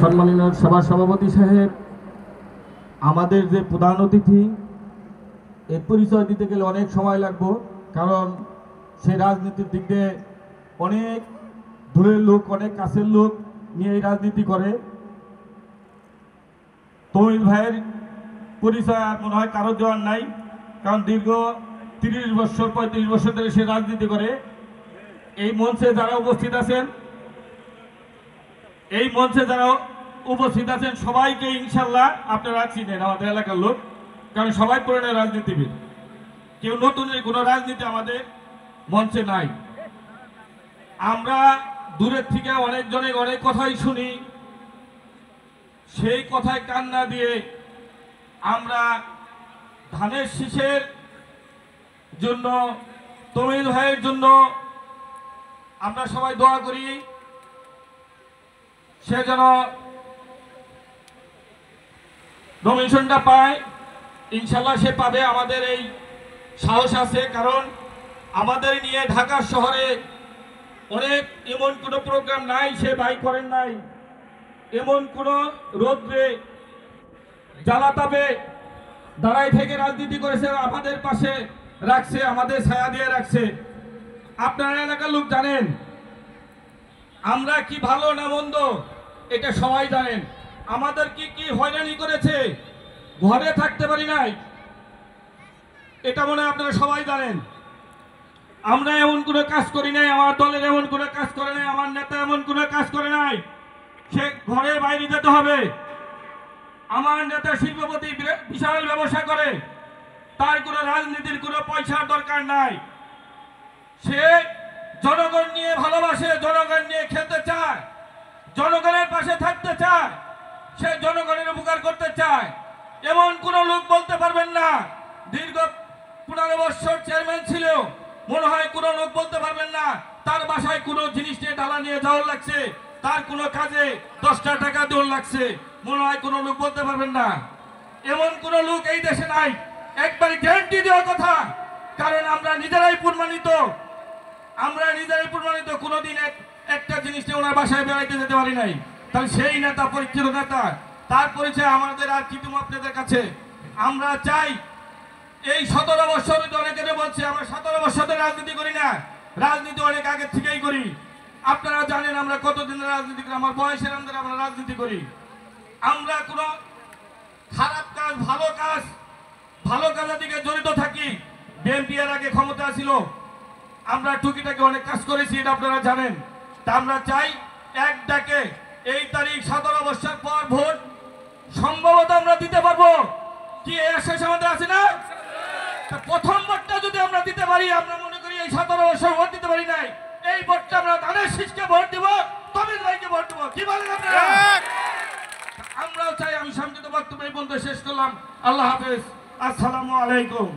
সম্মানীয় সভা সভাপতি সাহেব, আমাদের যে প্রধান অতিথি, এর পরিচয় দিতে গেলে অনেক সময় লাগবে, কারণ সে রাজনীতির দিক দিয়ে অনেক দূরের লোক, অনেক কাছের লোক নিয়ে এই রাজনীতি করে। তমিল ভাইয়ের পরিচয় আর মনে হয় কারো দেওয়ার নাই, কারণ দীর্ঘ 30 বছর 35 বছর ধরে সে রাজনীতি করে। এই মঞ্চে যারা উপস্থিত আছেন, সবাইকে ইনশাল্লাহ আপনারা চিনেন, আমাদের এলাকার লোক, কারণ সবাই পুরনো রাজনীতিবিদ, কেউ নতুনের কোনো রাজনীতি আমাদের মঞ্চে নাই। আমরা দূরের থেকে অনেকজনের অনেক কথাই শুনি, সেই কথায় কান না দিয়ে আমরা ধানের শীষের জন্য, তমিল ভাইয়ের জন্য আমরা সবাই দোয়া করি, সে যেন নমিনেশনটা পায়। ইনশাল্লাহ সে পাবে, আমাদের এই সাহস আছে, কারণ আমাদের নিয়ে ঢাকা শহরে অনেক এমন কোনো প্রোগ্রাম নাই সে ভাই করেন নাই, এমন কোনো রোদ্রে জ্বালাতাপে দাঁড়াই থেকে রাজনীতি করেছে, আমাদের পাশে রাখছে, আমাদের ছায়া দিয়ে রাখছে। আপনারা এলাকার লোক জানেন আমরা কি ভালো না মন্দ, এটা সবাই জানেন। আমাদের কি কি হয়রানি করেছে, ঘরে থাকতে পারি নাই, এটা মনে হয় আপনারা সবাই জানেন। আমরা এমন কোনো কাজ করি নাই, আমার দলের এমন কোনো কাজ করে নাই, আমার নেতা এমন কোনো কাজ করে নাই সে ঘরে বাইরে যেতে হবে। আমার নেতা শিল্পপতি, বিশাল ব্যবসা করে, তার কোনো রাজনীতির কোনো পয়সার দরকার নাই। সে জনগণ নিয়ে ভালোবাসে, জনগণ নিয়ে খেলতে চায়, জনগণের পাশে থাকতে চায়, সে জনগণের উপকার করতে চায়। এমন কোন লোক বলতে পারবেন না, দীর্ঘ 15 বছর চেয়ারম্যান ছিল, মনে হয় কোন লোক বলতে পারবেন না তার বাসায় কোনো জিনিস নিয়ে ডালা নিয়ে যাওয়ার লাগছে, তার কোনো কাজে 10টা টাকা দেওয়ার লাগছে, মনে হয় কোনো লোক বলতে পারবেন না। এমন কোন লোক এই দেশে নাই, একবারে গ্যারান্টি দেওয়ার কথা, কারণ আমরা নিজেরাই প্রমাণিত, কোনোদিন একটা জিনিস নিয়ে ওনার বাসায় বেড়াইতে যেতে পারি নাই। তাহলে সেই নেতা, পরীক্ষিত নেতা, তার পরিচয় আমাদের আর কি তুমি আপনাদের কাছে। আমরা চাই এই 17 বছর, অনেকে বলছে আমরা 17 বছর ধরে রাজনীতি করি না, রাজনীতি অনেক আগে থেকেই করি। আপনারা জানেন আমরা কতদিনের রাজনীতি করি, আমার বয়সের আন্দারে আমরা রাজনীতি করি। আমরা কোনো খারাপ কাজ, ভালো কাজের দিকে জড়িত থাকি। বিএনপি এর আগে ক্ষমতা ছিল, আমরা টুকিটাকে অনেক কাজ করেছি, এটা আপনারা জানেন। তা আমরা চাই এক ডাকে এই তারিখ 17 বছর পর ভোট সম্ভবত আমরা দিতে পারবো কি? শেষ আমাদের আছে না? প্রথম ভোটটা যদি আমরা দিতে পারি, আমরা মনে করি এই 17 বছর ভোট দিতে পারি নাই, এই ভোটটা আমরা ধানের শীষকে ভোট দিব, তমিল ভাইকে ভোট দিব। কি বলেন আপনারা? আমরাও চাই। আমি সংক্ষিপ্ত বক্তব্য এই পর্যন্ত শেষ করলাম। আল্লাহ হাফেজ, আসসালামু আলাইকুম।